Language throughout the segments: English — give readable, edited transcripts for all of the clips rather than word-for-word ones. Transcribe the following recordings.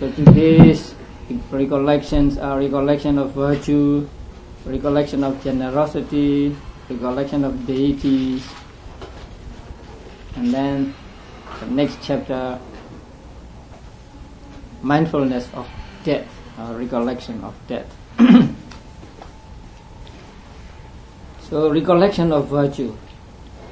So today's recollections are recollection of virtue, recollection of generosity, recollection of deities, and then the next chapter, mindfulness of death, or recollection of death. So recollection of virtue.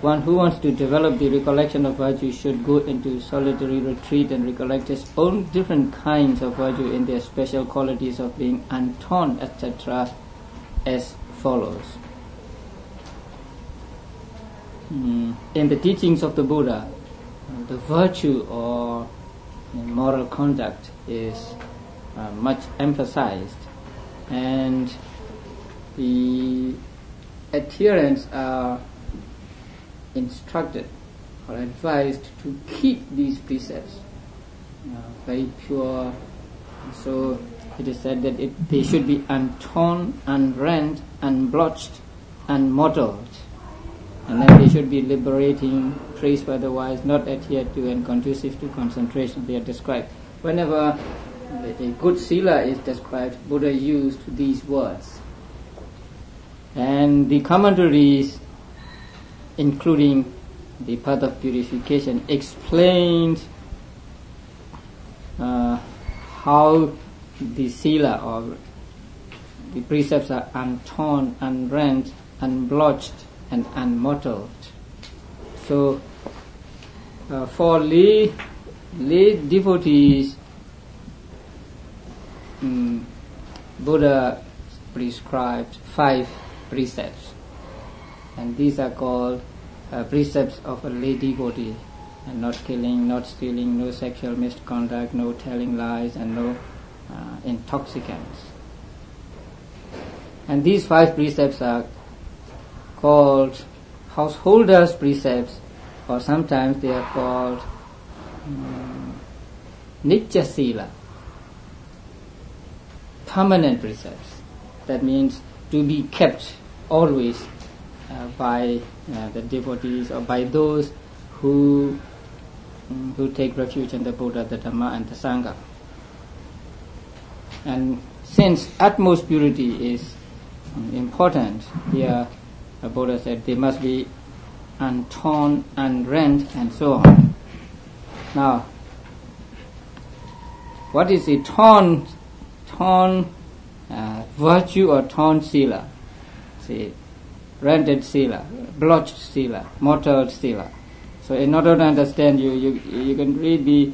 One who wants to develop the recollection of virtue should go into solitary retreat and recollect his own different kinds of virtue in their special qualities of being untorn, etc., as follows. In the teachings of the Buddha, the virtue or moral conduct is much emphasized, and the adherents are instructed or advised to keep these precepts very pure. So it is said that they should be untorn, unrent, unblotched, unmottled, and then they should be liberating, praiseworthy, wise, not adhered to, and conducive to concentration. They are described. Whenever a good sila is described, Buddha used these words. And the commentaries, including the path of purification, explained how the sila or the precepts are untorn, unrent, unblotched, and unmottled. So for lay devotees, Buddha prescribed 5 precepts, and these are called precepts of a lay devotee, and not killing, not stealing, no sexual misconduct, no telling lies, and no intoxicants. And these 5 precepts are called householders' precepts, or sometimes they are called nitya sila, permanent precepts. That means to be kept always by the devotees, or by those who take refuge in the Buddha, the Dhamma, and the Sangha. And since utmost purity is important, here the Buddha said they must be untorn, unrent, and so on. Now, what is a torn virtue or torn sila? See, rented sila, blotched sila, mottled sila. So in order to understand, you can read the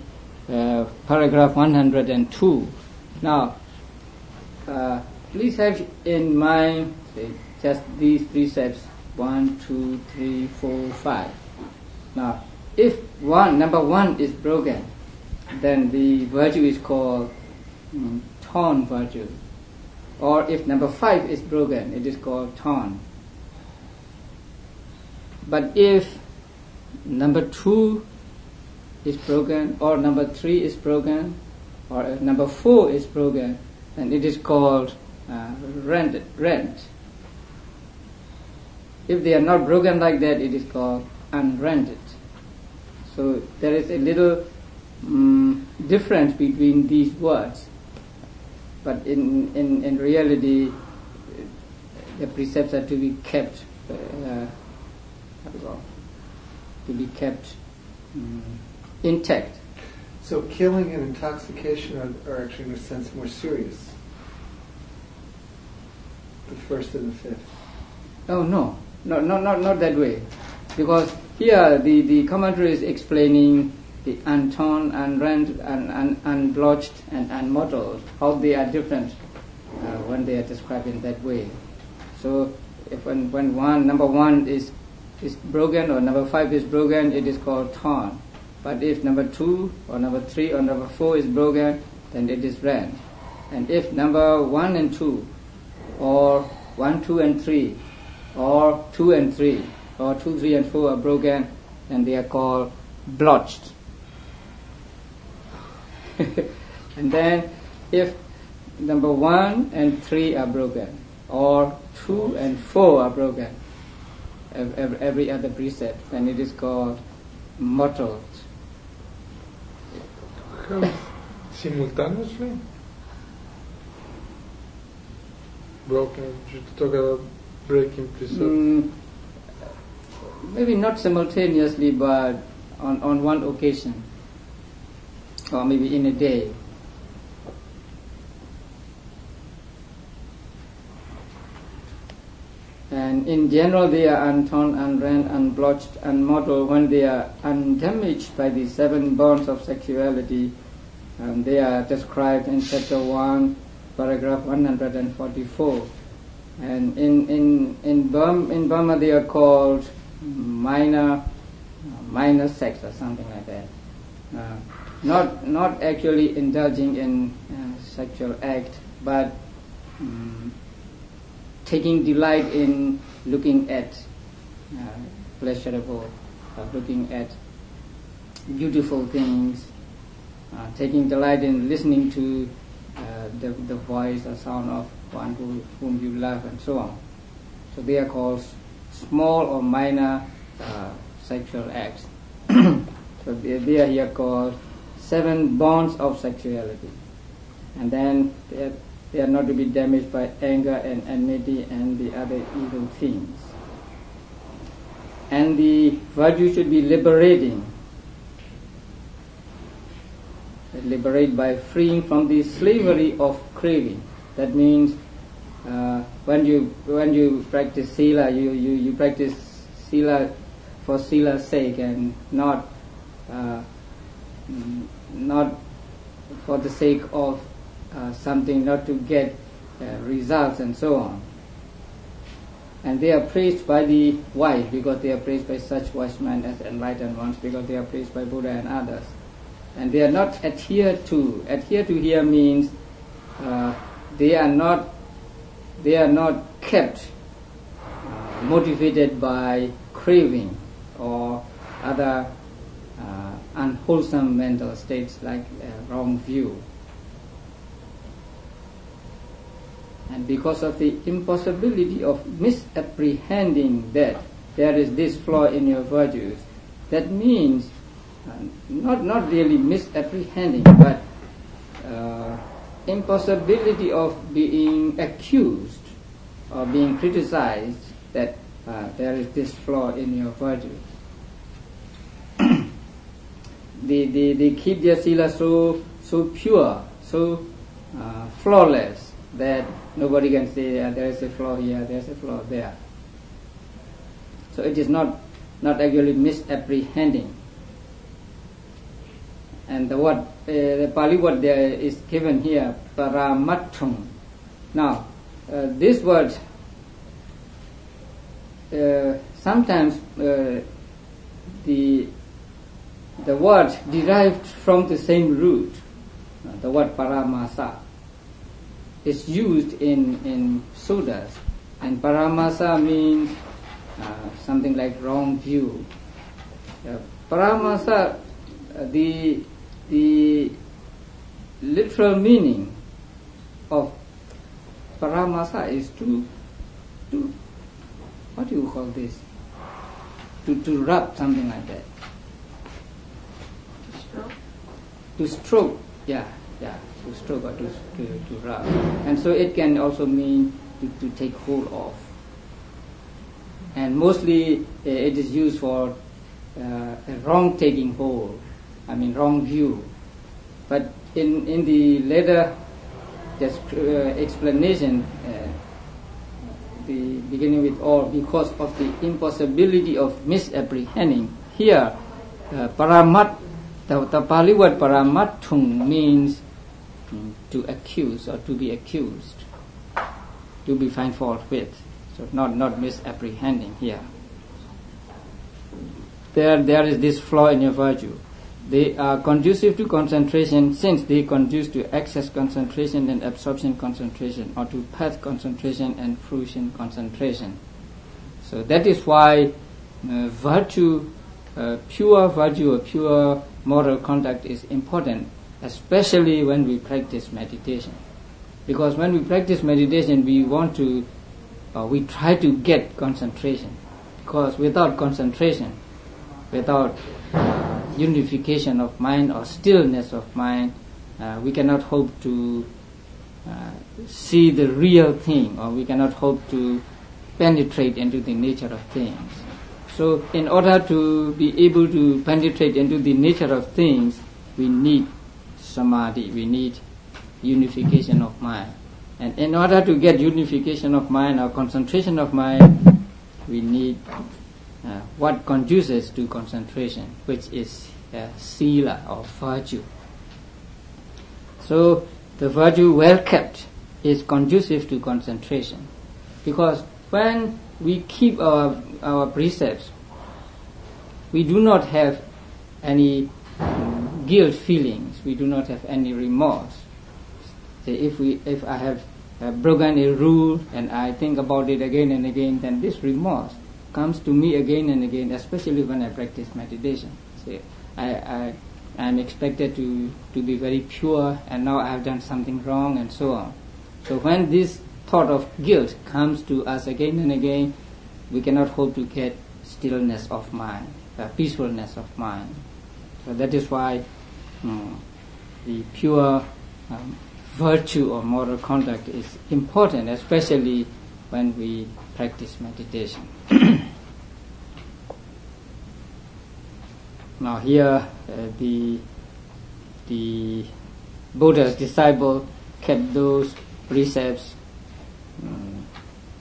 paragraph 102. Now, please have in mind just these precepts 1, 2, 3, 4, 5. Now, if number 1 is broken, then the virtue is called torn virtue. Or if number 5 is broken, it is called torn. But if number 2 is broken, or number 3 is broken, or if number 4 is broken, then it is called rent. If they are not broken like that, it is called unrented. So there is a little difference between these words, but in reality, the precepts are to be kept. To be kept intact. So killing and intoxication are actually, in a sense, more serious. The first and the 5th. Oh no, not that way. Because here the commentary is explaining the untorn, unrent, unblotched, and unmottled, how they are different when they are described in that way. So if when number 1 is broken, or number 5 is broken, it is called torn. But if number 2 or number 3 or number 4 is broken, then it is rent. And if number 1 and 2, or 1, 2 and 3, or 2 and 3, or 2, 3 and 4 are broken, then they are called blotched. And then if number 1 and 3 are broken, or 2 and 4 are broken, every other precept, then it is called mottled. simultaneously? Broken, you talk about breaking precepts. Maybe not simultaneously, but on one occasion, or maybe in a day. And in general, they are untorn, unrent, unblotched, unmottled when they are undamaged by the 7 bonds of sexuality. They are described in chapter 1, paragraph 144. And in Burma they are called minor sex or something like that. Not actually indulging in sexual act, but taking delight in looking at pleasurable, looking at beautiful things, taking delight in listening to the voice or sound of one whom you love, and so on. So they are called small or minor sexual acts. So they are here called 7 bonds of sexuality. And then they are not to be damaged by anger and enmity and the other evil things. And the virtue should be liberating. Liberate by freeing from the slavery of craving. That means when you practice sila, you practice sila for sila's sake and not for the sake of something, not to get results and so on. And they are praised by the wise because they are praised by such wise men as enlightened ones, because they are praised by Buddha and others. And they are not adhered to. Adhere to here means they are not kept motivated by craving or other unwholesome mental states like wrong view. And because of the impossibility of misapprehending that there is this flaw in your virtues, that means not really misapprehending, but impossibility of being accused or being criticized that there is this flaw in your virtue. They keep their sila so pure, so flawless, that nobody can say there is a flaw here, there is a flaw there. So it is not actually misapprehending. And the Pali word there is given here, paramatthaṃ. Now, this word, sometimes the word derived from the same root, the word paramasa, is used in suttas, and paramasa means something like wrong view. Paramasa, the literal meaning of paramasa is to what do you call this? To rub, something like that. To stroke, yeah, to stroke or to rub. And so it can also mean to take hold of. And mostly it is used for a wrong taking hold, wrong view. But in the later explanation, the beginning with all, because of the impossibility of misapprehending, here the Pali word paramatthaṃ means to accuse or to be accused, to be find fault with. So not misapprehending here. There is this flaw in your virtue. They are conducive to concentration, since they conduce to excess concentration and absorption concentration, or to path concentration and fruition concentration. So that is why virtue, pure virtue or pure moral conduct is important, especially when we practice meditation. Because when we practice meditation, we try to get concentration. Because without concentration, without unification of mind or stillness of mind, we cannot hope to see the real thing, or we cannot hope to penetrate into the nature of things. So in order to be able to penetrate into the nature of things, we need samadhi, we need unification of mind. And in order to get unification of mind or concentration of mind, we need what conduces to concentration, which is sila or virtue. So the virtue well kept is conducive to concentration, because when we keep our precepts, we do not have any guilt feelings, we do not have any remorse. Say if I have broken a rule and I think about it again and again, then this remorse comes to me again and again, especially when I practice meditation. Say I am expected to be very pure, and now I have done something wrong, and so on. So when this thought of guilt comes to us again and again, we cannot hope to get stillness of mind, peacefulness of mind. So that is why the pure virtue or moral conduct is important, especially when we practice meditation. Now here the Buddha's disciple kept those precepts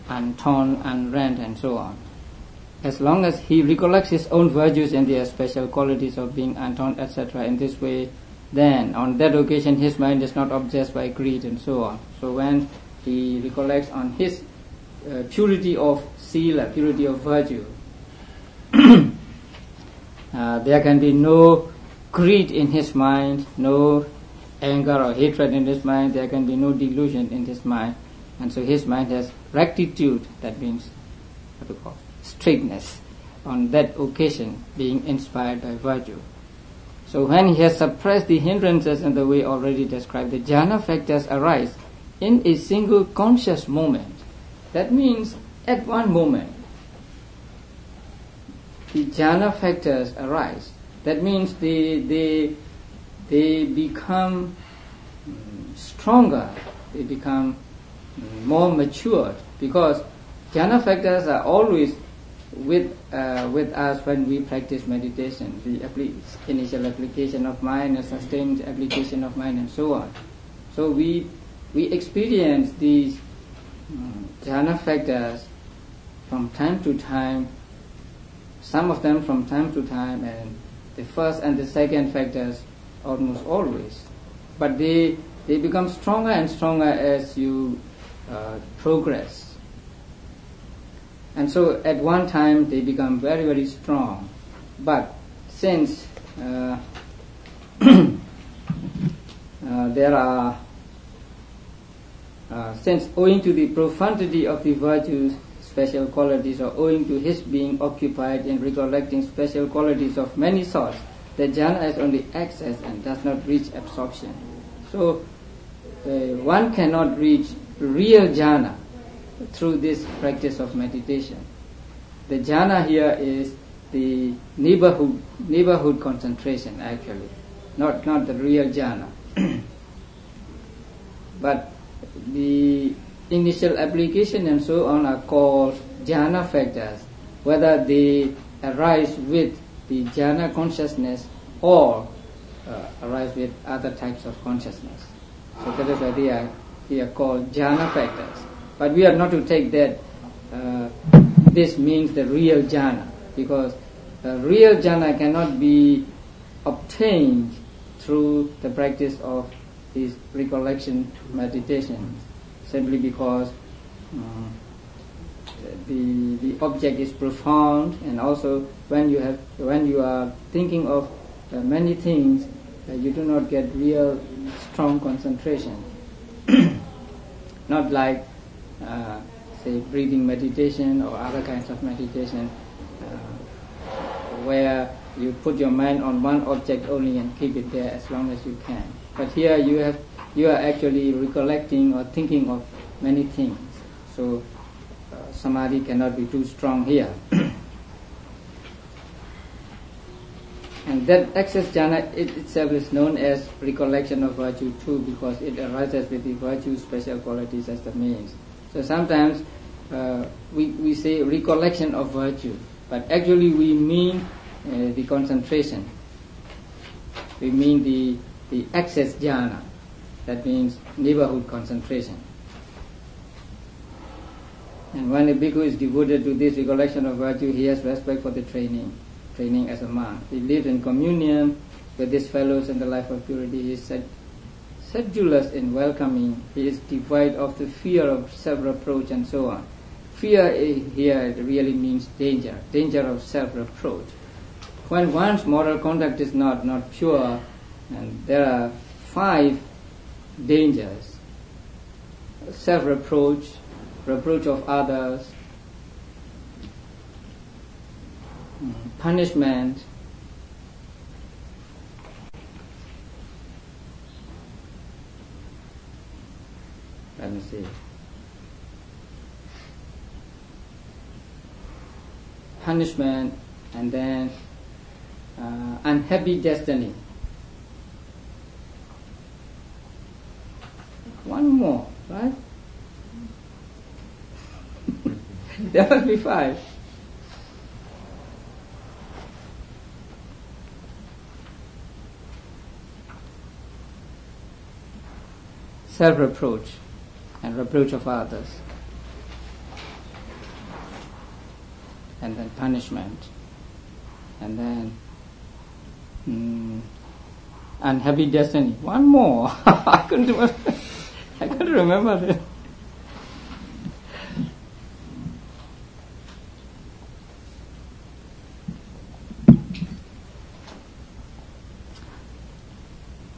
untorn, unrent, and so on. As long as he recollects his own virtues and their special qualities of being untorn, etc., in this way, then on that occasion his mind is not obsessed by greed and so on. So when he recollects on his purity of sila, purity of virtue, there can be no greed in his mind, no anger or hatred in his mind, there can be no delusion in his mind, and so his mind has rectitude, that means what we call straightness, on that occasion, being inspired by virtue. So when he has suppressed the hindrances in the way already described, the jhana factors arise in a single conscious moment. That means at one moment the jhana factors arise. That means they become stronger, they become more matured, because jhana factors are always with us when we practice meditation, the initial application of mind, a sustained application of mind, and so on. So we experience these jhana factors from time to time, some of them from time to time, and the first and the second factors almost always. But they become stronger and stronger as you progress. And so at one time they become very, very strong. But since since owing to the profundity of the virtues, special qualities, or owing to his being occupied in recollecting special qualities of many sorts, the jhana is only access and does not reach absorption. So one cannot reach real jhana through this practice of meditation. The jhana here is the neighborhood concentration, actually, not the real jhana. But the initial application and so on are called jhana factors, whether they arise with the jhana consciousness or arise with other types of consciousness. So that is why they are called jhana factors. But we are not to take that this means the real jhana, because the real jhana cannot be obtained through the practice of this recollection meditation, simply because the object is profound, and also when you are thinking of many things, you do not get real strong concentration. Not like say breathing meditation or other kinds of meditation, where you put your mind on one object only and keep it there as long as you can. But here you are actually recollecting or thinking of many things. So samadhi cannot be too strong here. And that excess jhana itself is known as recollection of virtue too, because it arises with the virtue special qualities as the means. So sometimes we say recollection of virtue, but actually we mean the concentration. We mean the excess jhana. That means neighborhood concentration. And when a bhikkhu is devoted to this recollection of virtue, he has respect for the training as a monk. He lives in communion with his fellows in the life of purity. He is sedulous in welcoming. He is devoid of the fear of self-reproach and so on. Fear here really means danger of self-reproach. When one's moral conduct is not pure, and there are 5 dangers: self-reproach, reproach of others, punishment, let me see, punishment, and then unhappy destiny. One more, right? There must be 5. Self-reproach and reproach of others, and then punishment, and then unhappy destiny. One more. I couldn't remember it.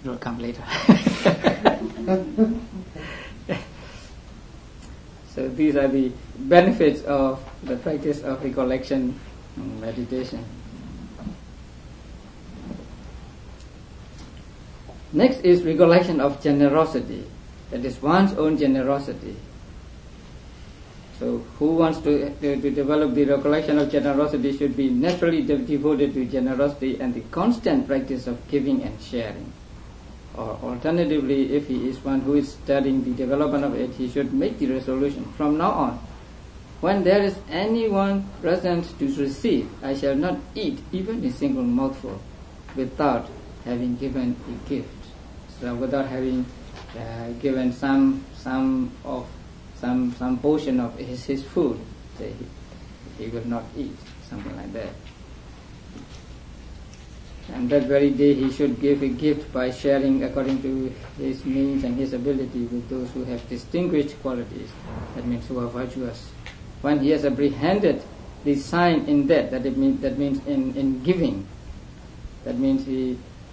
It will come later. So these are the benefits of the practice of recollection and meditation. Next is recollection of generosity. That is one's own generosity. So who wants to develop the recollection of generosity should be naturally devoted to generosity and the constant practice of giving and sharing. Or alternatively, if he is one who is studying the development of it, he should make the resolution: from now on, when there is anyone present to receive, I shall not eat even a single mouthful without having given a gift. So without having given some portion of his food, say he will not eat, something like that. And that very day he should give a gift by sharing according to his means and his ability with those who have distinguished qualities, that means who are virtuous. When he has apprehended the sign in that means in giving, that means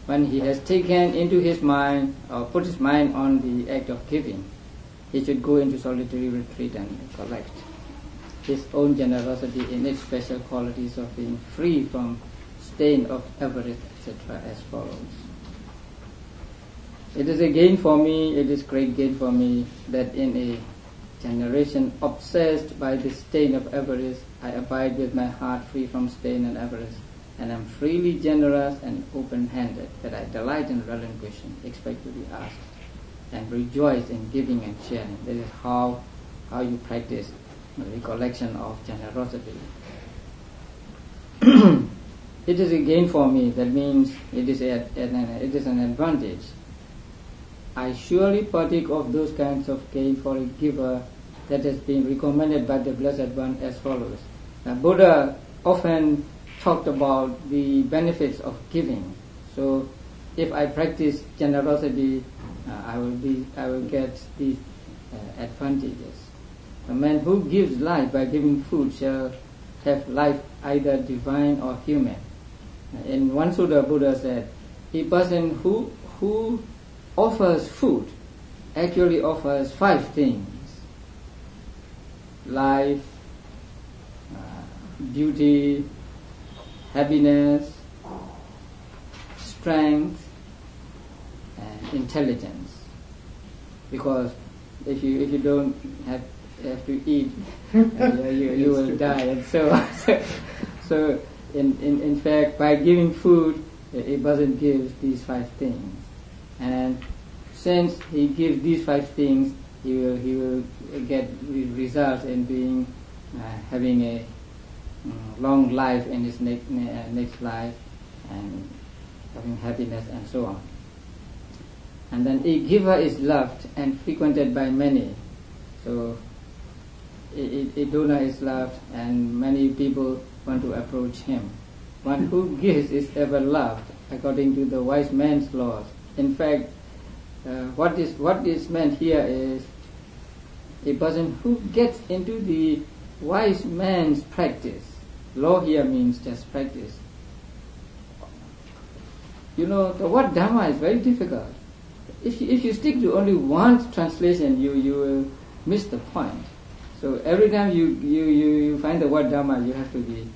when he has taken into his mind or put his mind on the act of giving, he should go into solitary retreat and collect his own generosity in its special qualities of being free from stain of avarice, etc., as follows. It is a gain for me, it is great gain for me, that in a generation obsessed by the stain of avarice, I abide with my heart free from stain and avarice, and am freely generous and open-handed, that I delight in relinquishing, expect to be asked, and rejoice in giving and sharing. This is how you practice the recollection of generosity. It is a gain for me, that means it is an advantage. I surely partake of those kinds of gain for a giver that has been recommended by the Blessed One as follows. Now, Buddha often talked about the benefits of giving. So, if I practice generosity, I will get these advantages. A man who gives life by giving food shall have life either divine or human. In one sutta, Buddha said, a person who offers food actually offers 5 things: life, beauty, happiness, strength, and intelligence. Because if you don't have to eat, you will die. And so in fact, by giving food, a person gives these 5 things, and since he gives these 5 things, he will get results in being having a long life in his next life, and having happiness and so on. And then a giver is loved and frequented by many. So a donor is loved and many people want to approach him. One who gives is ever loved according to the wise man's laws. In fact, what is meant here is a person who gets into the wise man's practice. Law here means just practice. You know, the word Dhamma is very difficult. If you stick to only one translation, you will miss the point. So every time you find the word Dhamma, you have to be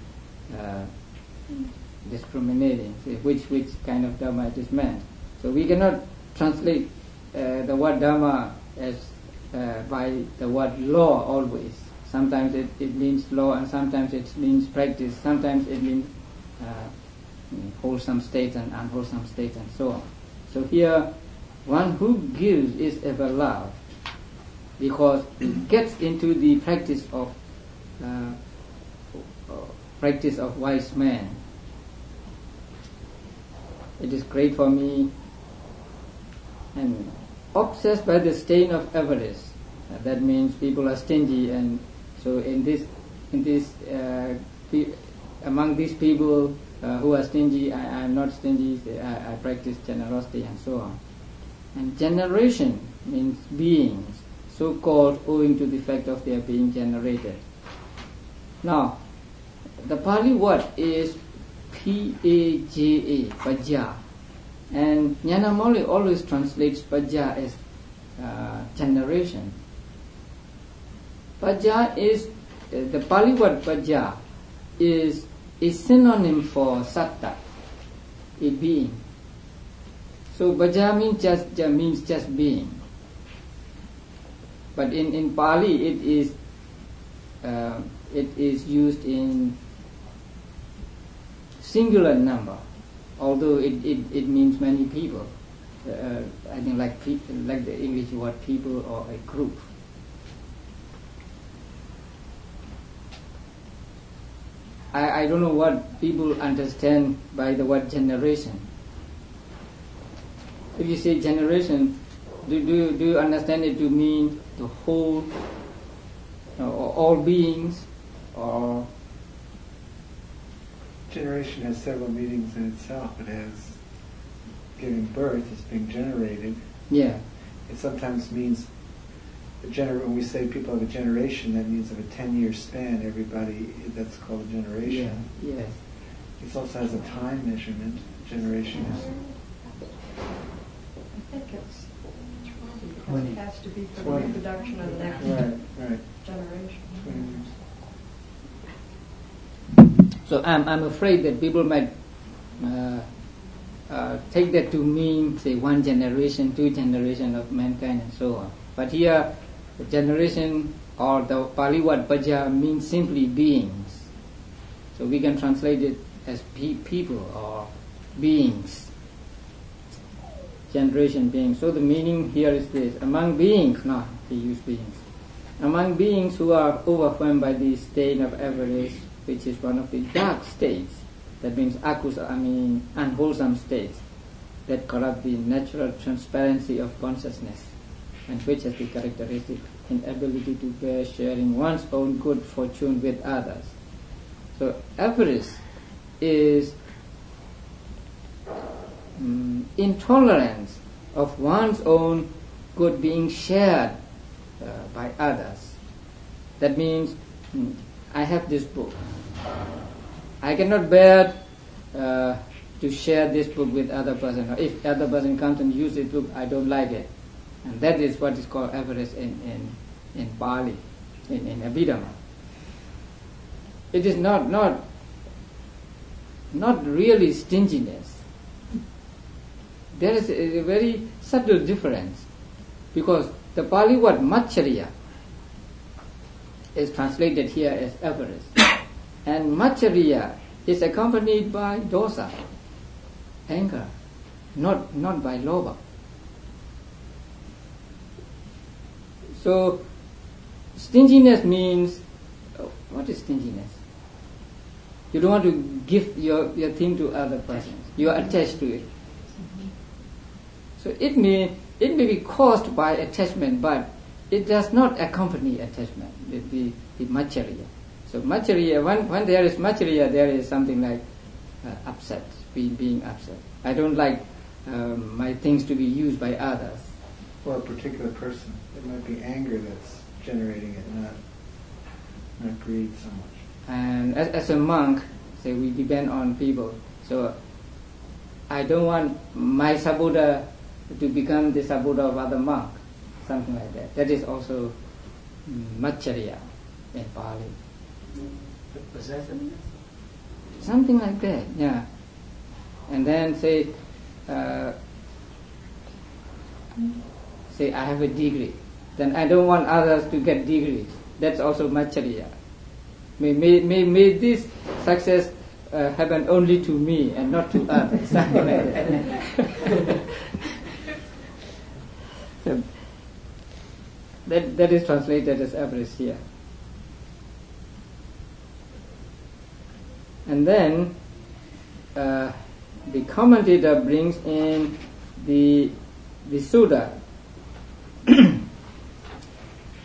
discriminating, see which kind of Dhamma it is meant. So we cannot translate the word Dhamma as by the word law always. Sometimes it means law, and sometimes it means practice. Sometimes it means wholesome states and unwholesome states and so on. So here, one who gives is ever loved, because he gets into the practice of wise men. It is great for me, and obsessed by the stain of avarice. That means people are stingy, and so among these people who are stingy, I am not stingy. I practice generosity and so on. And generation means beings, so called owing to the fact of their being generated. Now, the Pali word is P-A-J-A, Pajja, and Nyanamoli always translates Pajja as generation. Pajja is, the Pali word Pajja is a synonym for Satta, a being. So Pajja means just being. But in Pali it is used in singular number, although it means many people. I think like the English word people or a group. I don't know what people understand by the word generation. If you say generation, do you understand it to mean the whole, or all beings, or? Generation has several meanings in itself. It has giving birth, it's being generated. Yeah. It sometimes means when we say people have a generation, that means of a 10-year span, everybody, that's called a generation. Yeah. Yes. It also has a time measurement. Generation is. I think it's 20. Because it has to be for the reproduction of the next right. generation. 20 years. So I'm afraid that people might take that to mean, say, 1 generation, 2 generation of mankind and so on. But here, the generation or the Pali word Pajja means simply beings. So we can translate it as people or beings. Generation, beings. So the meaning here is this: among beings, no, he used beings. Among beings who are overwhelmed by the stain of avarice, which is one of the dark states, that means unwholesome states, that corrupt the natural transparency of consciousness, and which has the characteristic inability to bear sharing one's own good fortune with others. So avarice is intolerance of one's own good being shared by others. That means I have this book. I cannot bear to share this book with other person. Or if other person comes and uses this book, I don't like it. And that is what is called avarice in Pali, in Abhidhamma. It is not really stinginess. There is a very subtle difference, because the Pali word Maccharya is translated here as avarice, and Maccharya is accompanied by dosa. anger, not by lobha. So stinginess means, what is stinginess? You don't want to give your thing to other persons. You are attached to it. So it may be caused by attachment, but it does not accompany attachment, the macchariya. So macchariya, when there is macchariya, there is something like upset, being upset. I don't like my things to be used by others. For a particular person, it might be anger that's generating it, not greed so much. And as a monk, say we depend on people. So I don't want my sabuddha to become the sabuddha of other monk, something like that. That is also macchariya in Pali. Possessiveness? Something like that, yeah. And then say I have a degree, then I don't want others to get degrees. That's also macchariya. May this success happen only to me and not to others. Something like that. So that is translated as avarice here. And then the commentator brings in the Sutta.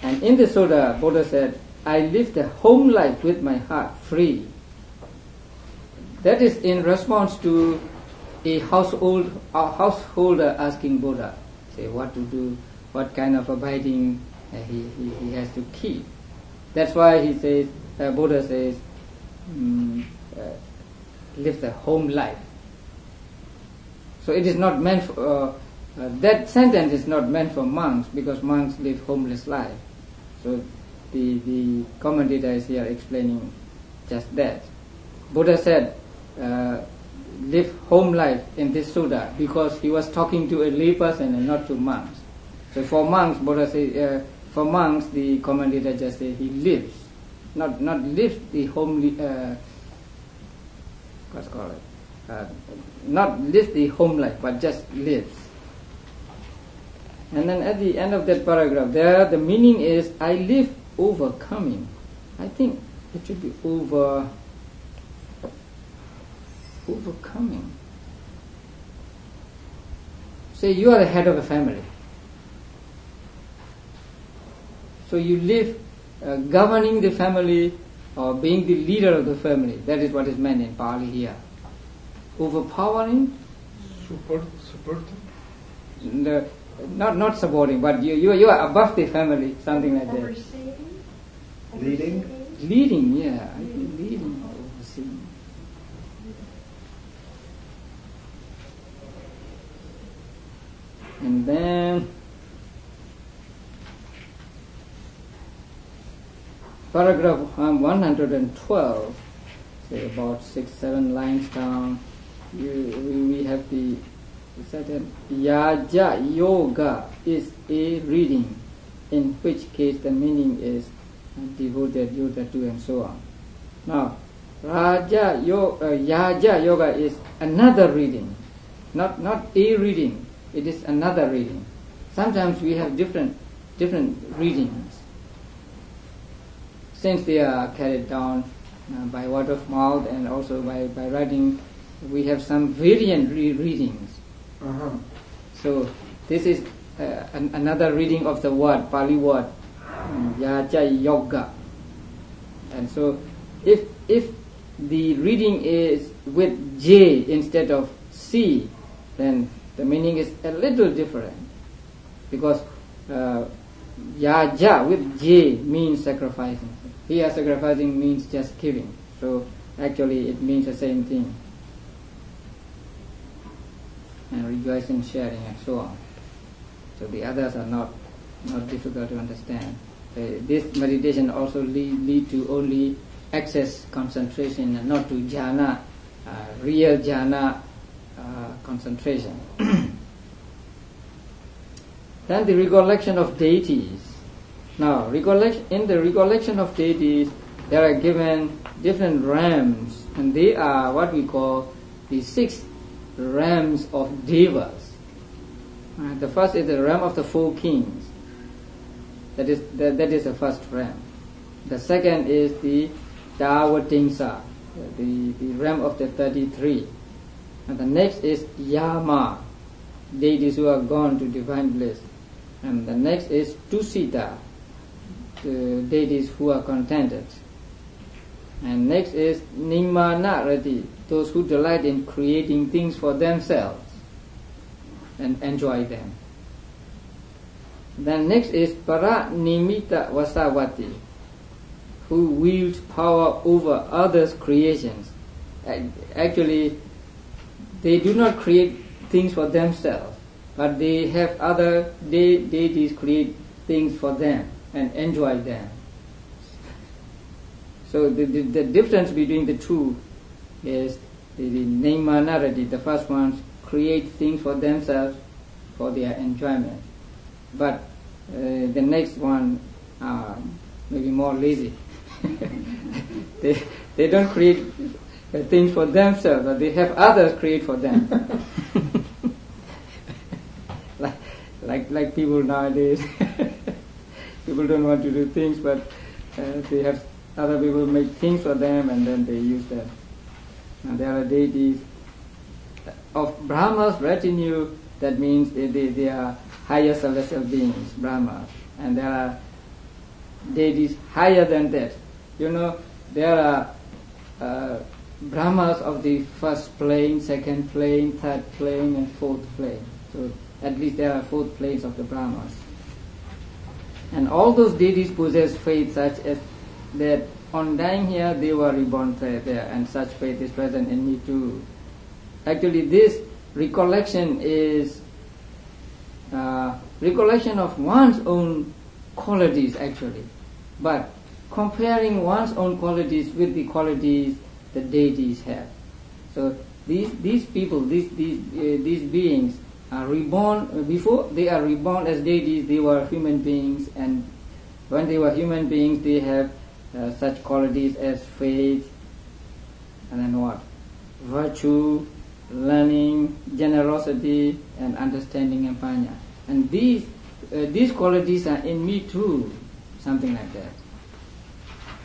And in the Sutta, Buddha said, I live the home life with my heart free. That is in response to a householder asking Buddha, say what to do, what kind of abiding he has to keep. That's why he says, Buddha says, live the home life. So it is not meant for, that sentence is not meant for monks, because monks live homeless life. So the commentator is here explaining just that. Buddha said, live home life in this sutta, because he was talking to a lay person and not to monks. So for monks, Buddha says, for monks, the commentator just says he lives, not lives the homely, what's called it, not lives the home life, but just lives. And then at the end of that paragraph, there the meaning is, I live overcoming. I think it should be overcoming. Say you are the head of a family. So you live governing the family or being the leader of the family. That is what is meant in Pali here. Overpowering? Supporting? Not supporting, but you are above the family, something like that. Overseeing? Leading? Leading, yeah. I think leading or overseeing. And then paragraph 112, say about 6-7 lines down, we have the certain Yaja Yoga is a reading, in which case the meaning is devoted, yoga to, and so on. Now, Yaja Yoga is another reading, not a reading. It is another reading. Sometimes we have different readings. Since they are carried down by word of mouth and also by writing, we have some variant readings. So this is another reading of the word, Pali word, Yaja Yoga. And so if the reading is with J instead of C, then the meaning is a little different, because Yaja with J means sacrificing. Here sacrificing means just giving. So actually it means the same thing. And rejoicing, sharing, and so on. So the others are not difficult to understand. This meditation also lead to only access concentration and not to jhana, real jhana concentration. Then the recollection of deities. Now, in the recollection of deities, there are given different realms, and they are what we call the 6 realms of devas. The first is the realm of the 4 kings. That is the first realm. The second is the Dāvatimsa, the realm of the 33. And the next is Yama, deities who are gone to divine bliss. And the next is Tusita, the deities who are contented. And next is Nimanarati, those who delight in creating things for themselves and enjoy them. Then next is Paranimita Vasavati, who wield power over others' creations. Actually, they do not create things for themselves, but they have other deities create things for them and enjoy them. So the difference between the two is the Nimanarati, the first ones create things for themselves for their enjoyment. But the next one are maybe more lazy. They don't create things for themselves, but they have others create for them. like people nowadays. People don't want to do things, but they have other people make things for them, and then they use that. And there are deities of Brahma's retinue. That means they are higher celestial beings, Brahmas, and there are deities higher than that. You know, there are Brahmas of the first plane, second plane, third plane, and fourth plane. So at least there are 4 planes of the Brahmas. And all those deities possess faith such as that on dying here they were reborn there, and such faith is present in me too. Actually, this recollection is recollection of one's own qualities actually, but comparing one's own qualities with the qualities the deities have. So these people, these beings are reborn. Before they are reborn as deities, they were human beings, and when they were human beings, they have such qualities as faith, and then what? Virtue, learning, generosity, and understanding and panya. And these qualities are in me too, something like that.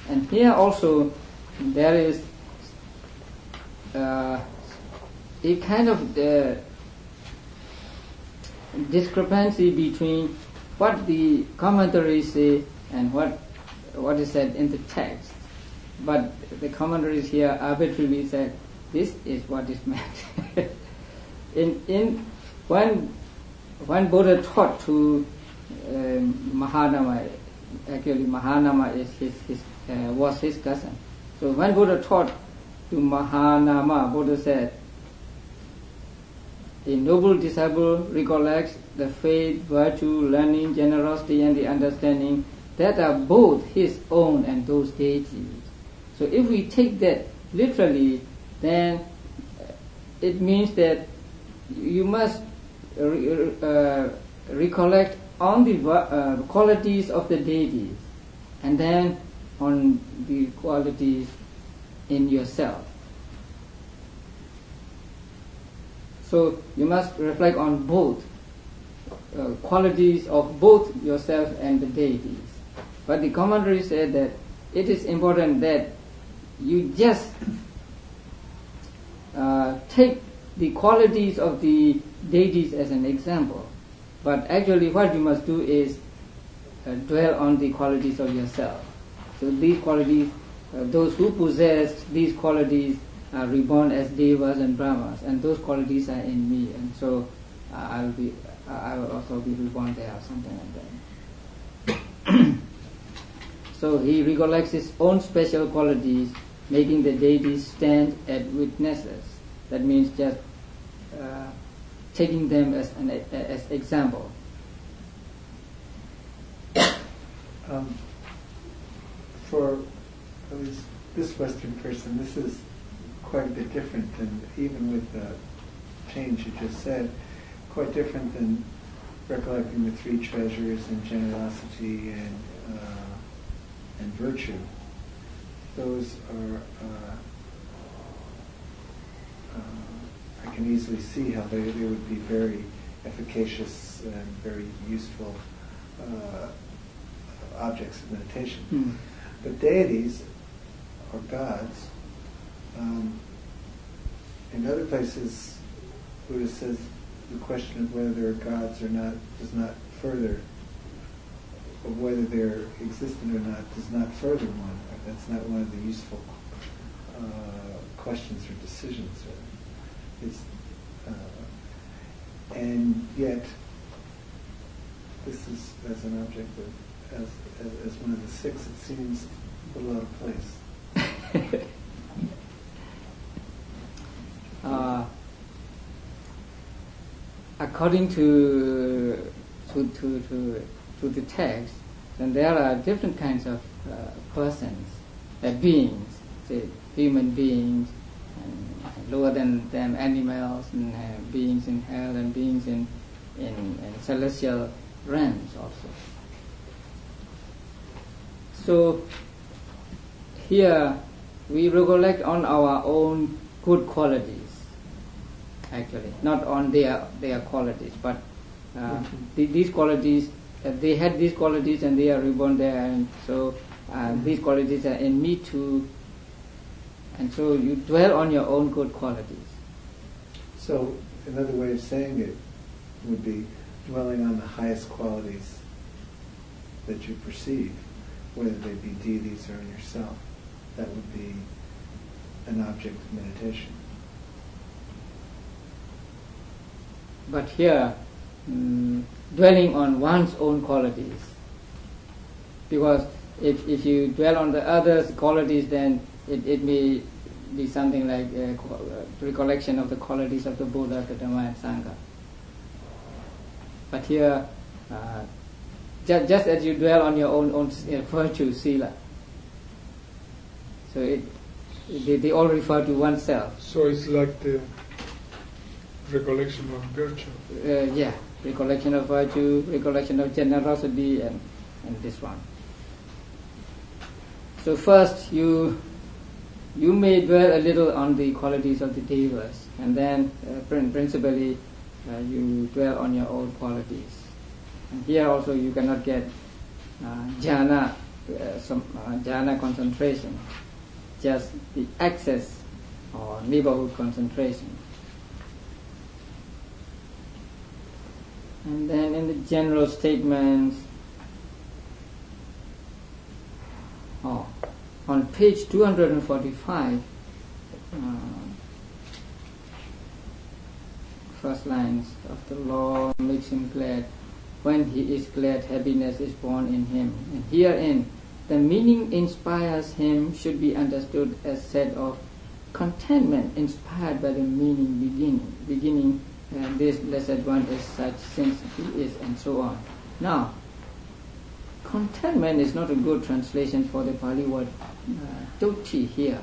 And here also there is a kind of discrepancy between what the commentaries say and what is said in the text. But the commentaries here arbitrarily said this is what is meant. When Buddha taught to Mahanama, actually Mahanama is was his cousin. So when Buddha taught to Mahanama, Buddha said, a noble disciple recollects the faith, virtue, learning, generosity, and the understanding that are both his own and those deities. So if we take that literally, then it means that you must recollect on the qualities of the deities, and then on the qualities in yourself. So you must reflect on both qualities of both yourself and the deities. But the commentary said that it is important that you just take the qualities of the deities as an example. But actually what you must do is dwell on the qualities of yourself. So these qualities, those who possess these qualities are reborn as devas and brahmas, and those qualities are in me, and so I will also be reborn there, or something like that. So he recollects his own special qualities, making the deities stand as witnesses. That means just taking them as example. For at least this Western person, this is quite a bit different than, even with the change you just said, quite different than recollecting the 3 treasures and generosity and virtue. Those are, I can easily see how they would be very efficacious and very useful objects of meditation. But deities, or gods, in other places, Buddha says the question of whether they're gods or not does not further, or whether they're existent or not does not further one. That's not one of the useful questions or decisions. It's, and yet, this is as an object of, as one of the six, it seems a little out of place. According to the text, then there are different kinds of persons, beings, say, human beings, and lower than them animals, and beings in hell, and beings in celestial realms also. So here we recollect on our own good qualities, actually, not on their qualities, but these qualities, they had these qualities and they are reborn there, and so these qualities are in me too, and so you dwell on your own good qualities. So another way of saying it would be dwelling on the highest qualities that you perceive, whether they be deities or in yourself. That would be an object of meditation. But here, dwelling on one's own qualities, because if you dwell on the others' qualities, then it may be something like recollection of the qualities of the Buddha, the Dhamma, and Sangha. But here, just as you dwell on your own virtue, sila. So they all refer to oneself. So it's like the recollection of virtue. Yeah, recollection of virtue, recollection of generosity, and this one. So first you may dwell a little on the qualities of the devas, and then principally you dwell on your own qualities. And here also you cannot get jhana concentration, just the access or neighborhood concentration. And then in the general statements, on page 245, first lines of the law makes him glad. When he is glad, happiness is born in him. And herein, the meaning inspires him should be understood as said of contentment inspired by the meaning beginning. This blessed one is such since he is, and so on. Now, contentment is not a good translation for the Pali word toti here.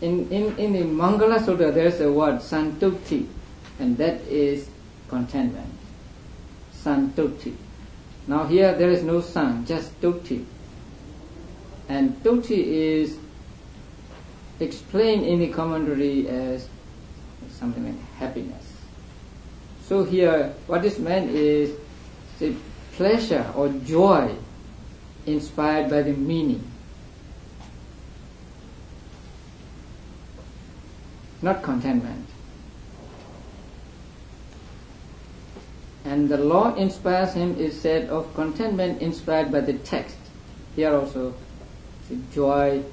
In the Mangala Sutta there is a word santoti, and that is contentment. Santoti. Now here there is no san, just toti. And toti is explained in the commentary as something like happiness. So here what is meant is the pleasure or joy inspired by the meaning, not contentment. And the law inspires him is said of contentment inspired by the text. Here also the joy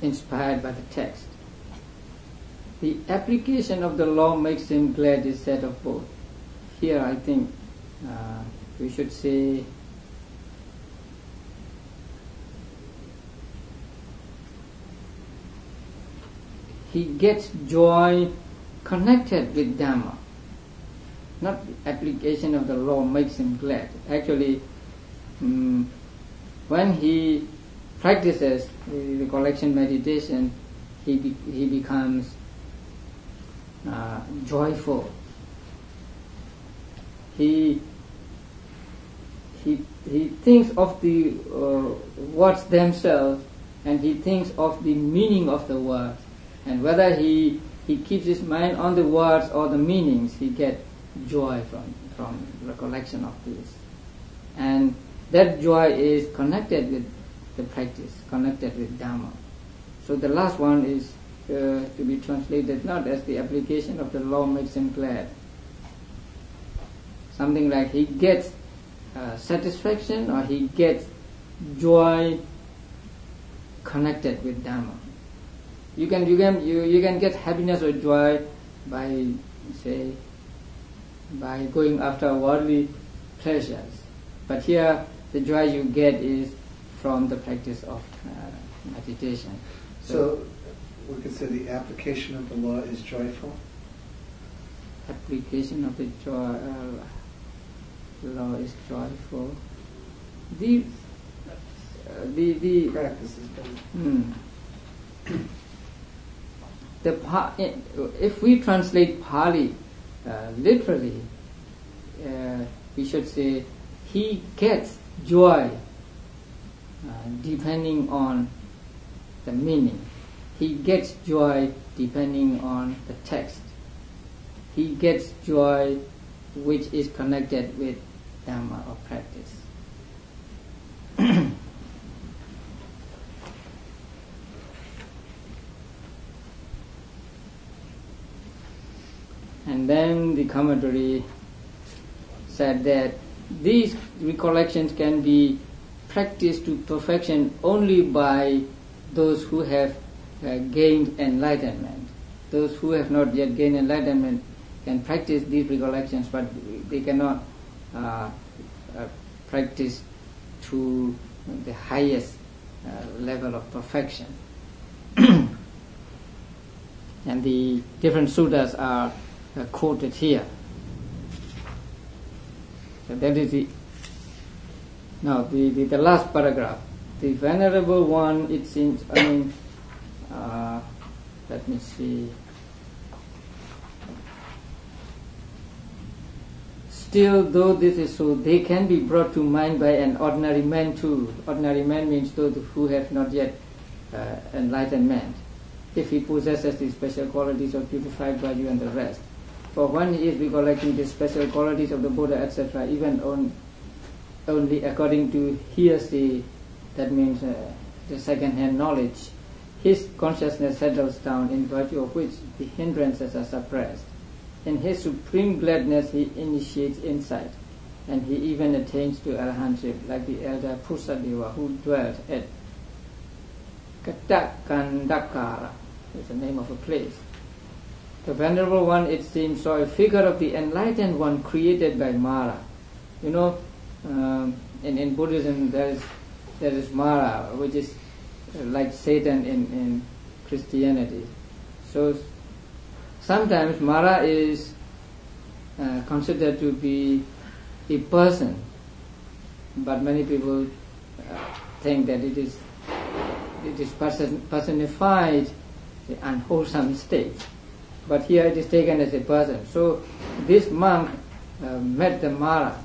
inspired by the text. The application of the law makes him glad is said of both. Here I think we should say he gets joy connected with Dhamma. Not the application of the law makes him glad. Actually, when he practices the recollection meditation, he becomes joyful. He thinks of the words themselves, and he thinks of the meaning of the words, And whether he keeps his mind on the words or the meanings, he gets joy from recollection of this. And that joy is connected with the practice, connected with Dhamma. So the last one is to be translated not as the application of the law makes him glad. Something like he gets satisfaction or he gets joy connected with Dhamma. You can get happiness or joy by going after worldly pleasures. But here the joy you get is from the practice of meditation. So we could say the application of the law is joyful? Application of the law is joyful. The practice is better. If we translate Pali literally, we should say he gets joy depending on the meaning. He gets joy depending on the text. He gets joy which is connected with Dhamma or practice. And then the commentary said that these recollections can be practiced to perfection only by those who have gained enlightenment. Those who have not yet gained enlightenment can practice these recollections, but they cannot practice to the highest level of perfection. And the different suttas are quoted here. So that is the last paragraph. The Venerable One, it seems, let me see. Still, though this is so, they can be brought to mind by an ordinary man too. Ordinary man means those who have not yet enlightenment, if he possesses the special qualities of purified by you and the rest. For when he is recollecting the special qualities of the Buddha, etc., even only according to hearsay, that means the second-hand knowledge, his consciousness settles down, in virtue of which the hindrances are suppressed. In his supreme gladness he initiates insight, and he even attains to arahantship, like the elder Pusadeva who dwelt at Katakandakara, is the name of a place. The Venerable One, it seems, saw a figure of the enlightened one created by Mara. You know, in Buddhism there is Mara, which is like Satan in Christianity. So sometimes Mara is considered to be a person, but many people think that it is personified the unwholesome state. But here it is taken as a person. So this monk met the Mara,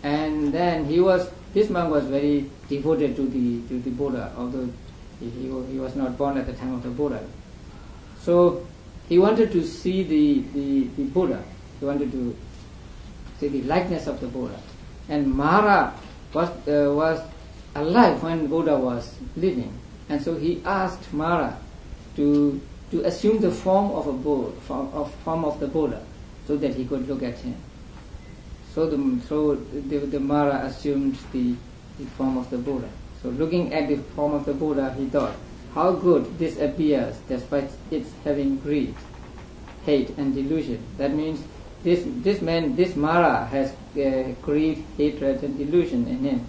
and then this monk was very devoted to the Buddha, although he was not born at the time of the Buddha. So he wanted to see the Buddha. He wanted to see the likeness of the Buddha. And Mara was alive when Buddha was living, and so he asked Mara to assume the form of form of the Buddha, so that he could look at him. So the Mara assumed the form of the Buddha. So looking at the form of the Buddha, he thought, how good this appears despite its having greed, hate and delusion. That means this Mara has greed, hatred and delusion in him.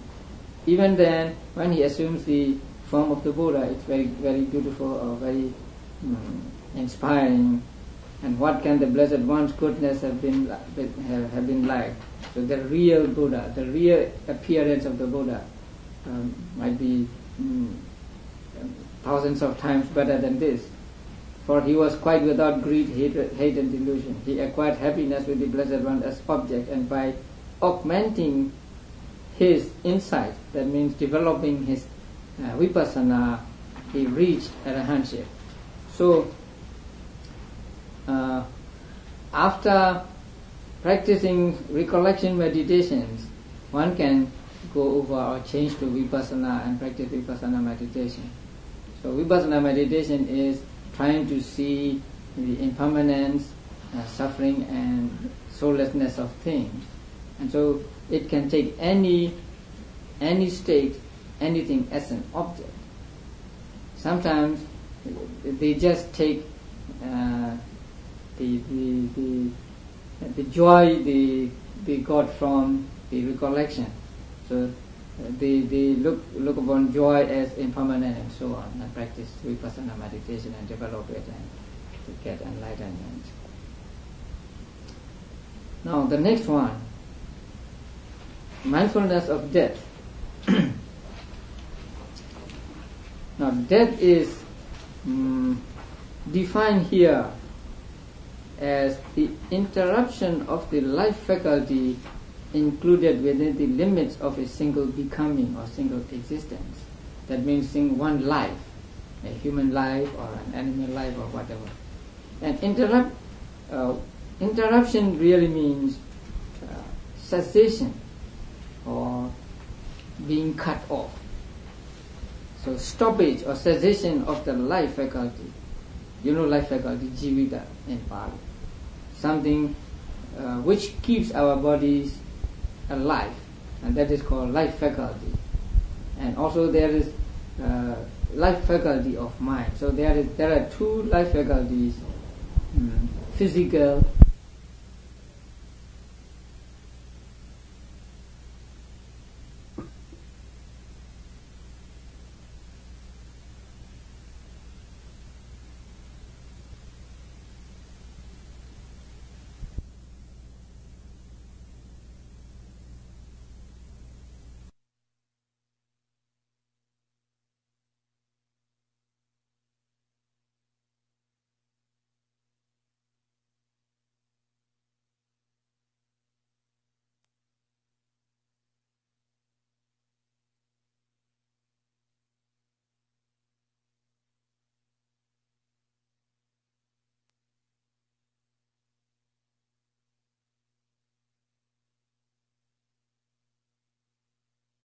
Even then, when he assumes the form of the Buddha, it's very, very beautiful or very inspiring. And what can the Blessed One's goodness have been like? So the real Buddha, the real appearance of the Buddha might be thousands of times better than this. For he was quite without greed, hate and delusion. He acquired happiness with the Blessed One as object, and by augmenting his insight, that means developing his vipassana, he reached arahantship. So, after practicing recollection meditations, one can go over or change to vipassana and practice vipassana meditation. So vipassana meditation is trying to see the impermanence, suffering and soullessness of things. And so it can take any state, anything as an object. Sometimes they just take the joy they got from the recollection. So they look upon joy as impermanent and so on, and practice vipassana meditation and develop it and to get enlightenment. Now the next one, mindfulness of death. Now death is defined here as the interruption of the life faculty included within the limits of a single becoming or single existence. That means in one life, a human life or an animal life or whatever. And interruption really means cessation or being cut off. So stoppage or cessation of the life faculty. You know life faculty, jivita in Pali. Something which keeps our bodies alive, and that is called life faculty. And also there is life faculty of mind. So there are two life faculties, physical